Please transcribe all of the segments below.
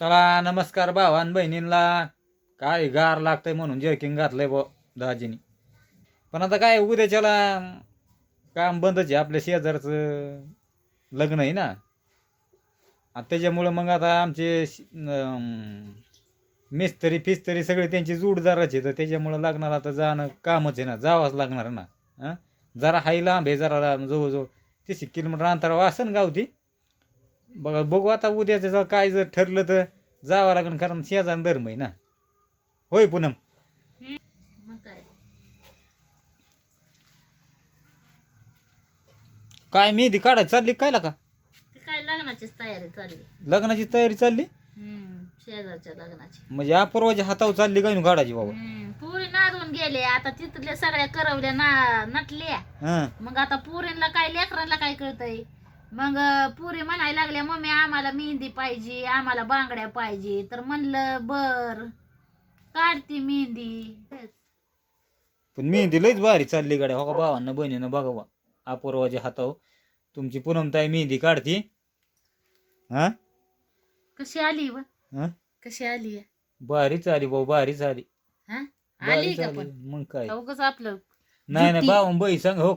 चला नमस्कार भावान बहिणींना. काय गार लागतंय म्हणून जर्किंग घातलंय बो दाजीनी. पण आता काय उद्याच्याला काम बंदच आहे, आपल्या शेजारचं लग्न आहे ना. आता त्याच्यामुळं मग आता आमचे मिस्त्री फिस्तरी सगळे त्यांची जोडदाराचे, तर त्याच्यामुळं लागणार आता जाणं कामच आहे ना, जावंच लागणार ना. हां, जरा हाय लांब आहे, जरा जवळजवळ 30 किलोमीटर अंतरावर असेल गावती. बघा बघू आता उद्याचं काय जर ठरलं तर जावं लागेल, कारण शेजारी धर्म आहे ना. होय पूनम. मग काय काय मेहंदी काढायची चालली काय का? ते काय लग्नाचीच तयारी चालली. लग्नाची तयारी चालली शेजारच्या लग्नाची. म्हणजे अपूर्वाच्या हातावर चालली काय काढायची बाबा? पुरी नादून गेले आता, तिथल्या सगळ्या करवल्या नटल्या. हां, मग आता पुरीला काय लेकरांना काय कळतंय. मग पुरी म्हणायला लागल्या, मम्मी आम्हाला मेहंदी पाहिजे, आम्हाला बांगड्या पाहिजे. तर म्हणलं बर काढती मेहंदी. पण मेहंदी लईच भारी चालली गाड्या. हो का भावांना बहिणीनं बघा, अपूर्वाच्या हातावर तुमची पूनमताई मेहंदी काढती. हां कशी आली व हां, कशी आली भारीच आली भाऊ, भारीच आली. हा आली भारीच का आली पण मग काय. उगाच आपलं नाही नाही जुटी भाऊ बाई सांग हो,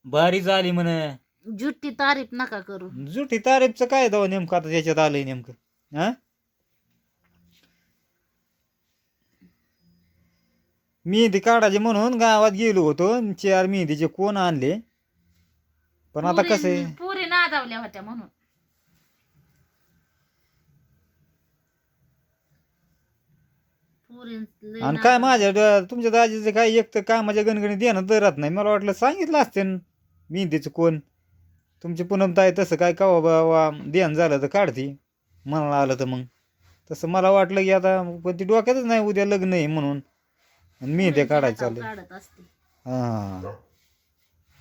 भारीच आली म्हणे. जुटी तारीफ नका करू. जुटी तारीफचं काय दाव नेमकं आता त्याच्यात आलंय नेमकं. हा, मेहंदी काढायची म्हणून गावात गेलो होतो, 4 मेहंदीचे कोण आणले. पण आता कसं आहे, पुरी नादावल्या होत्या म्हणून. पुरी लय आणि काय नादावल्या. तुमच्या दाजीचं काय एक तर कामाच्या गणगणीत देणं धरत नाही. मला वाटलं सांगितलं असतं मेहंदीचं कोण. तुमची पूनमताई तसं काय कवा बाबा ध्यान झालं तर काढती, म्हणायला आलं तर मग तसं मला वाटलं की आता, पण ती डोक्यातच नाही उद्या लग्न आहे म्हणून. आणि मेहंद्या पुरीच्या काढायचं हातावर चाललंय. काढत असते. हां,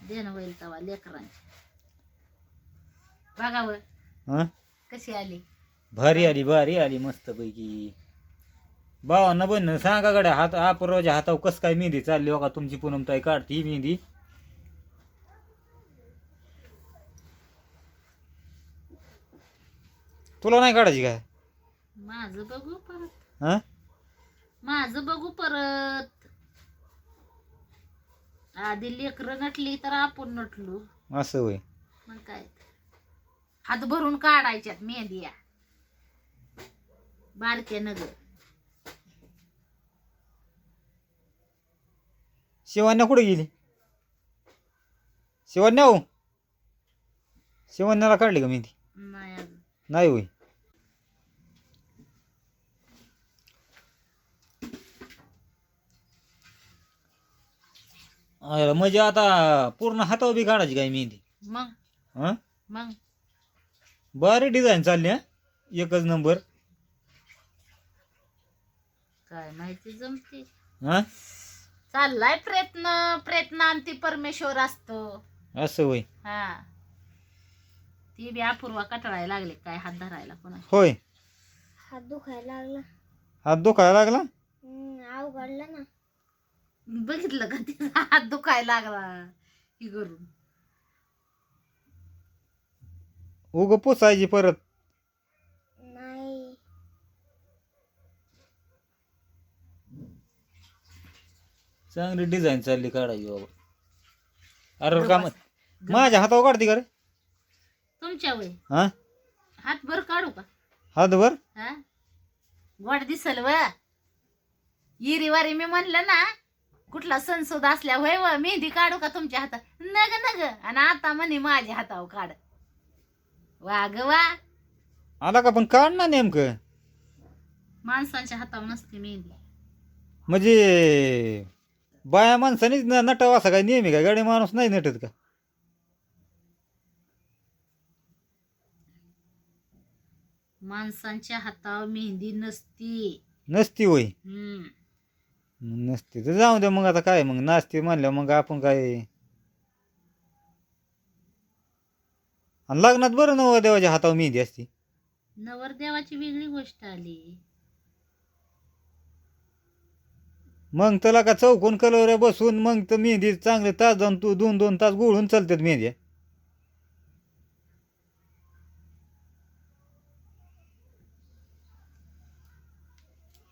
देणं होईल तवा लेकरांची. बघावं हां, कशी आली. भारी आली, भारी आली मस्तपैकी. भावांना बहिणीनं सांगा गड्या, हात अपूर्वाच्या हातावर कसं काय मेहंदी चालली हो का तुमची पूनमताई काढती मेहंदी. तुला नाही काढायची काय? माझं बघू परत. हां, माझं बघू परत. आधी लेकरं नटली तर आपण नटलो. असं होय. मग काय हात भरून काढायच्यात मेहंदिया बारक्या नगर. शिवण्या कुठे गेली? शिवण्या हो, शिवण्याला काढली का मेहंदी? नाही अजून. नाही होय. म्हणजे आता पूर्ण हातावर बी काढायची काय मेहंदी? मग हां, मग भारी डिझाईन चालली हा, एकच नंबर. काय माहिती जमते. हां, चाललाय प्रयत्न. प्रयत्नांती परमेश्वर असतो. असं होय. हा ती बी अपूर्वा कटाळायला लागले काय हात धरायला कोणा. होय, हात दुखायला लागला. हात दुखायला लागला. अवघडला ना. बघितलं का तिचा हात दुखायला लागला ही करून. उग पुसायची परत. नाही. चांगली डिझाईन चालली काढायची बाबा. अरे काम माझ्या हातावर काढते का रे? तुमच्या वय हां, हात भर काढू का? हातभर. हा गोड दिसल व इरी वारी. मी म्हणलं ना कुठला सणसूद असल्या होय व मेहंदी काढू का तुमच्या हातात. नग नग आणि आता म्हणे माझ्या हातावर काढ. वा ग वा. आला का पण काढ ना नेमकं. माणसांच्या हातावर नसते मेहंदी. म्हणजे बाया माणसानीच नटावं असं काय नेहमी काय? गाडी माणूस नाही नटत का? माणसांच्या हातावर मेहंदी नसती. नसती होय. हम्म नसती तर जाऊ दे मग. आता काय मग नाचते म्हणल्या मग आपण काय. आणि लग्नात बरं नव देवाच्या हातावर मेहंदी असती. नवरदेवाची वेगळी गोष्ट आली. मग त्याला का चौकोन कलर बसून मग तर मेहंदी चांगले तास जाऊन तू 2-2 तास गुळून चालतात मेहंदी.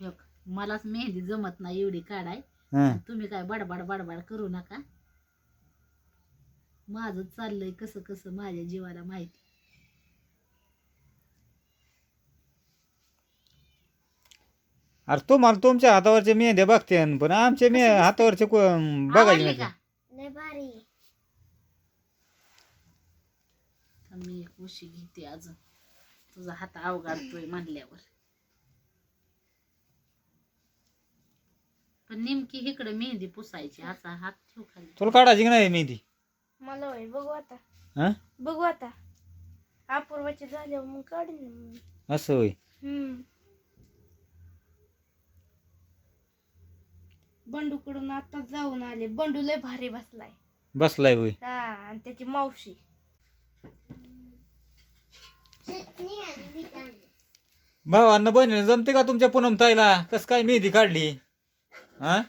हे बघ, मलाच मेहंदी जमत नाही एवढी काढाय. हं. तुम्ही काय बडबड बडबड करू नका. माझं चाललंय कसं कसं माझ्या जीवाला माहिती. अरे तुम्हाला तुमच्या हातावरचे मेहंद्या बघते पण आमच्या कसं दिसतंय? हातावरचे बघायचे आवडली नाही. का? लय भारी. तर मी एक उशी घेते अजून. तुझा हात अवघडतोय म्हणल्यावर. पण नेमकी इकडे मेहंदी पुसायची. असा हात ठेव खाली. तुला काढायची की नाही मेहंदी? मला होय बघू आता. हा बघू आता. अपूर्वाची झाल्यावर मग काढीन. असं होय. बंडूकडून आता जाऊन आले. बंडू लय भारी बसलाय. बसलाय होय. हा आणि त्याची मावशी. भावांना बहिणीला जमते का तुमच्या पूनम ताईला? कस काय मेहंदी काढली? हा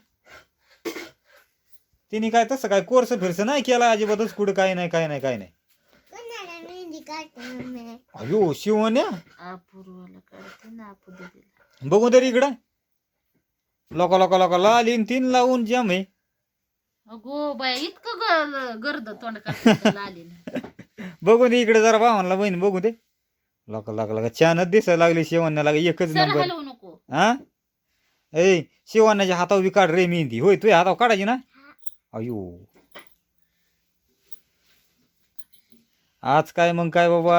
तिने काय तसं काय कोर्स फिरस नाही केला अजिबातच कुठं काय नाही काय नाही काय नाही. अयो शिवण्या अपूर्वाला काढते ना आपू दीदीला. बघू तरी इकडं लोका लोका लोका लालीन तीन लावून जम आहे. अगो बाय इतकं गर्द तोंड काढते आली ना. बघू दे इकडे जरा भावांना बहीण बघू दे. लोका लोका लोका छानच दिसायला लागली शिवण्या लागा एकच सर नंबर. हलवू नको. हा ए शिवण्याच्या हातावर बी काढ रे मेहंदी. होय तुझ्या हातावर काढायची ना? अयो आज काय मग काय बाबा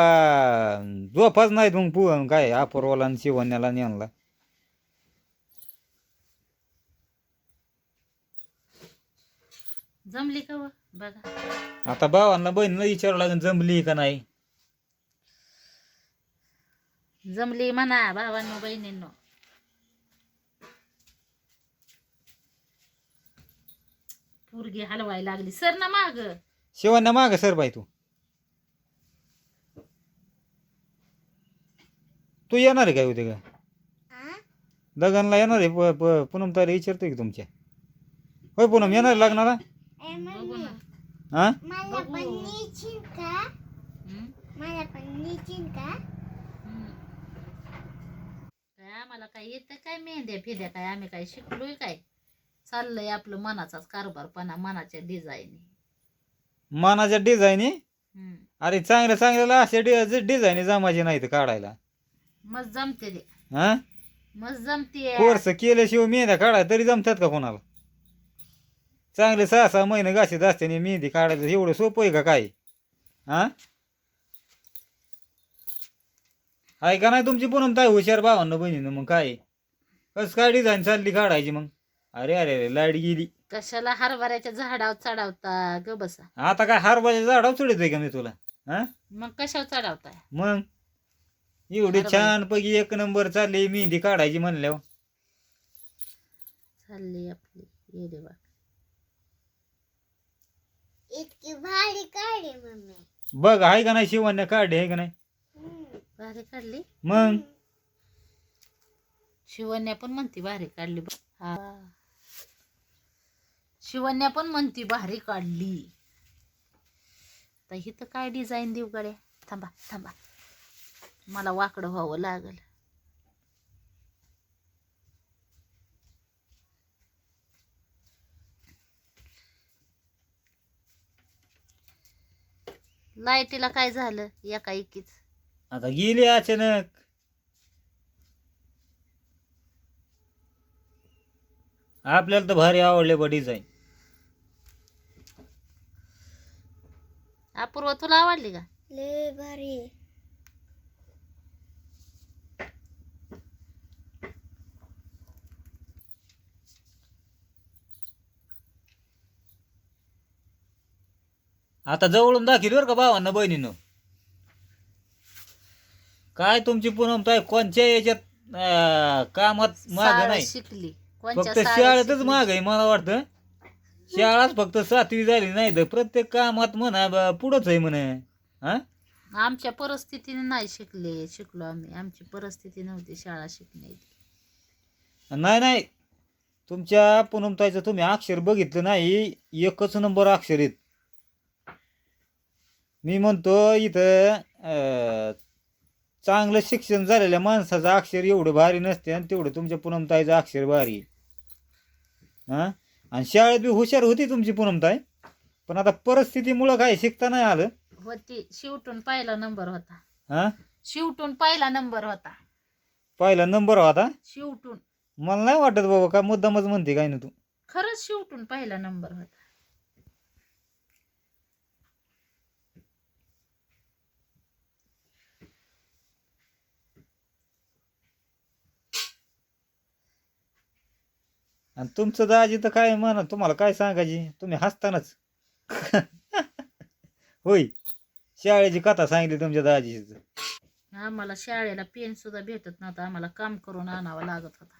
झोपाच नाहीत मग काय अपूर्वाला आणि शिवण्याला नेला. जमली का व? बघा आता भावांना बहिणीला विचारावं लागेल जमली का नाही. जमली म्हणा भावांनो बहिणींनो. पोरगी हलवायला लागली. सर ना माग. शिवण्या माग सर बाई तू येणार आहे काय उद्या का लग्नाला येणार आहे? पूनम ताईला विचारतोय की तुमच्या. होय पूनम येणार लग्नाला? बघू ना. हा मला बघू. पण न्यायची का? हं? मला पण न्यायची का? हं. काय आम्हाला काय येतं काय मेहंद्या फिद्या काय आम्ही काय शिकलोय काय? चाललंय आपलं मनाचाच कारभारपणा मनाच्या डिझाईन. मानाच्या डिझाईनी. अरे चांगल्या चांगल्याला अशा डिझाईनी जमायचे नाही तर काढायला. मस्त जमते ते. हा मस्त जमते. कोर्स केल्याशिवाय मेहंद्या काढाय तरी जमतात का कोणाला? चांगले 6-6 महिने घासीत असते मेहंदी काढायचं एवढं सोपं आहे का काय? हा आहे का नाही तुमची पूनम ताई हुशार भावांना बहिणीनं मग काय कस काय डिझाईन चालली काढायची मग? अरे अरे अरे लाईट गेली. कशाला हरभऱ्याच्या झाडावर चढावता ग बसा. आता काय हरभाच्या झाडावर चढतोय का मी तुला? हा मग कशावर चढावताय? मग एवढी हरभरा. छान पैकी एक नंबर चालली मेहंदी काढायची म्हणल्यावर. चालली आपली येडे बा. इतकी भारी काढे मम्मी. बघ आहे का नाही शिवण्या काढली आहे का नाही? भारी काढली. मग शिवण्या पण म्हणती भारी काढली. हा. शिवण्या पण म्हणती भारी काढली. तर इथं काय डिझाईन देऊ गड्या? थांबा थांबा मला वाकडं व्हावं लागल. लाईटीला काय झालं एका एकीच? आता गेली अचानक. आपल्याला तर भारी आवडले बा डिझाईन. अपूर्वा तुला आवडली का? लय भारी. आता जवळून दाखिल बरं का भावांना बहिणीनं. काय तुमची पूनम ताई कोणत्या याच्यात कामात माग शाळा नाही शिकली. कोणच्या फक्त शाळेत शाळेतच शिकली? माग आहे मला वाटतं. शाळाच फक्त 7वी झाली नाही तर प्रत्येक कामात म्हणा पुढंच आहे म्हणे. हा आमच्या परिस्थितीने नाही शिकलो आम्ही. आमची परिस्थिती नव्हती शाळा शिकण्याची. नाही नाही तुमच्या पूनम ताईचं तुम्ही अक्षर बघितलं नाही. एकच नंबर अक्षर आहेत. मी म्हणतो इथं चांगलं शिक्षण झालेल्या माणसाचं अक्षर एवढं भारी नसते आणि तेवढं तुमच्या पूनमताईचं अक्षर भारी आहे. हां, आणि शाळेत बी हुशार होती तुमची पूनमताई, पण आता परिस्थितीमुळं काय शिकता नाही आलं. होती शेवटून पहिला नंबर होता. हां, शेवटून पहिला नंबर होता. पहिला नंबर होता. शेवटून मला नाही वाटत बाबा का मुद्दामच म्हणते काय ना तू. खरंच शेवटून पहिला नंबर होता. आणि तुमचं दाजी तर काय म्हणा, तुम्हाला काय सांगायची, तुम्ही हसतानाच. होय, शाळेची कथा सांगितली तुमच्या दाजीची. आम्हाला शाळेला पेन सुद्धा भेटत नव्हता. आम्हाला काम करून आणावा लागत होता.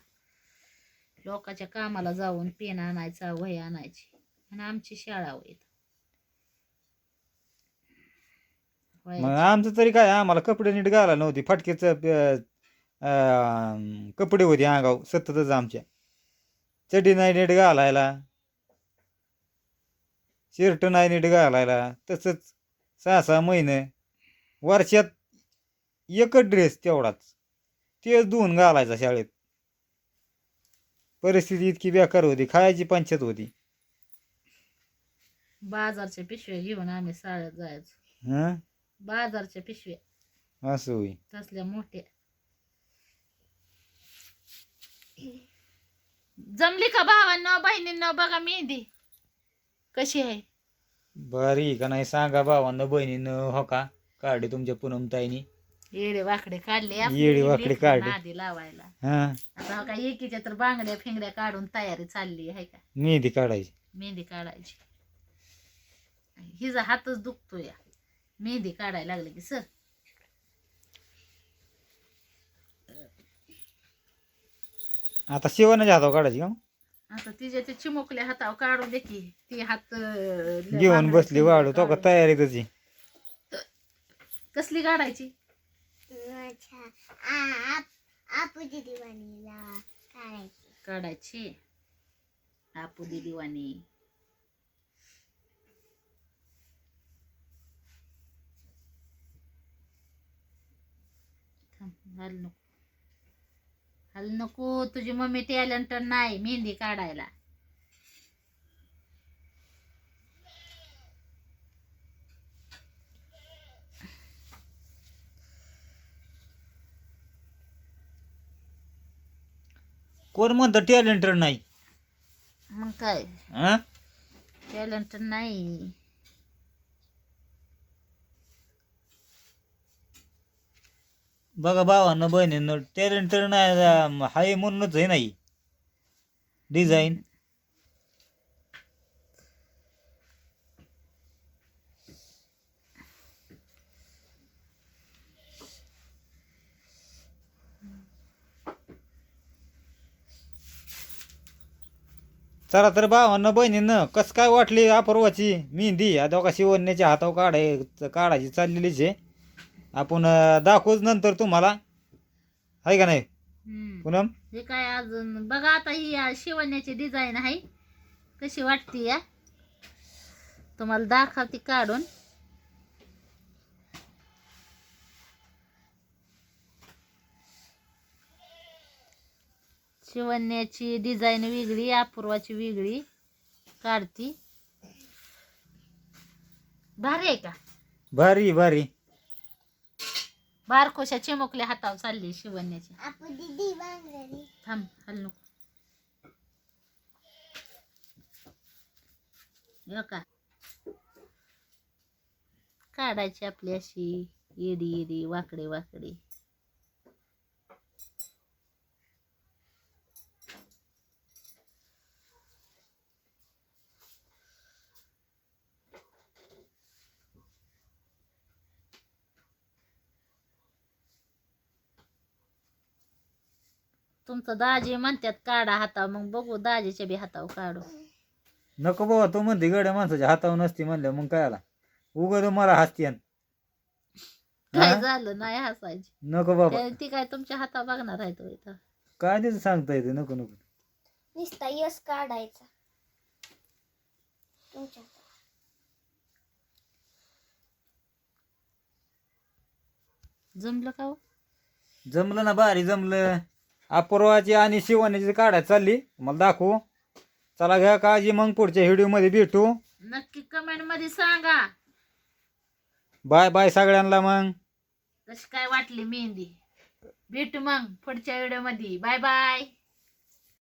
लोकांच्या कामाला जाऊन पेन आणायचा, वही आणायची, आणि आमची शाळा होईल. मग आमचं तरी काय, आम्हाला कपडे नीट घालायला नव्हती, फाटकेच कपडे होते अंगाव सततच आमच्या. चड्डी नाही नीट घालायला, शर्ट नाही नीट घालायला, तसंच 6-6 महिने वर्षात एकच ड्रेस तेवढाच, तेच धुवून घालायचा शाळेत. परिस्थिती इतकी बेकार होती, खायची पंचायत होती. बाजारच्या पिशव्या घेऊन आम्ही शाळेत जायचो. हं, बाजारच्या पिशव्या असं होई. तसल्या मोठ्या. जमली का भावांनो बहिणींनो? बघा मेहंदी कशी आहे. बरी का नाही सांगा भावांना बहिणीनं. हो का काढले तुमच्या पूनमताईनी, येडे वाकडे काढले येडे वाकडे काढले. आधी लावायला. हा, आता हो का एकीच्या तर बांगड्या फिंगड्या काढून तयारी चालली आहे का. मेहंदी काढायची. मेहंदी काढायची. हिचा हातच दुखतोय मेहंदी काढायला लागले की. सर आता शिवण्याच्या हातावर काढायची का? आता तिच्या ते चिमुकल्या हातावर काढून दे की. ती हात घेऊन बसली वाढू तो का तयारी त्याची. कसली काढायची? काढायची आपू दिवाणी. हल नको, हल नको, तुझी मम्मी टॅलेंट नाही मेहंदी काढायला. कोण म्हणतं टॅलेंटेड नाही? मग काय हा, टॅलेंट नाही. बघा भावांना बहिणीनं, टॅलेंटेड नाही हाय म्हणूनच आहे नाही डिझाईन. चला तर भावांना बहिणीनं, कसं काय वाटली अपूर्वाची मेहंदी? आता का शिवण्याच्या हातावर काढायची चाललेलीच आहे. आपण दाखवूच नंतर तुम्हाला, आहे का नाही पूनम? हे काय अजून बघा आता. ही शिवण्याची डिझाईन आहे कशी वाटते या, तुम्हाला दाखवते काढून. शिवण्याची डिझाईन वेगळी, अपूर्वाची वेगळी काढती. भारी आहे का? भारी भारी. बारकोशा चिमुकल्या हातावर चालली शिवण्याची. थांब, हल नको. हो का काढायची आपली अशी येडी येडी वाकडे वाकडे. तुमचं दाजी म्हणतात काढा हातावर, मग बघू दाजीच्या बी हातावर काढू. नको बाबा, तू म्हणते गड्या माणसाच्या हातावर नसती म्हणलं, मग काय आला उगं मला हसतीयन. काय झालं नाही हसायची. नको बाबा, ती काय तुमच्या हातावर बघणार आहे तो इथं. काय त्याचं सांगता येते. नको नको. नुसता यस काढायचा तुमच्या. जमलं का हो? जमलं ना, भारी जमलं. अपूर्वाची आणि शिवानीची काढायला चालली, मला दाखवू. चला घ्या काळजी, मग पुढच्या व्हिडिओमध्ये भेटू. नक्की कमेंट मध्ये सांगा बाय बाय सगळ्यांना मग. कशी काय वाटली मेहंदी. भेटू मग पुढच्या व्हिडिओ मध्ये. Bye bye.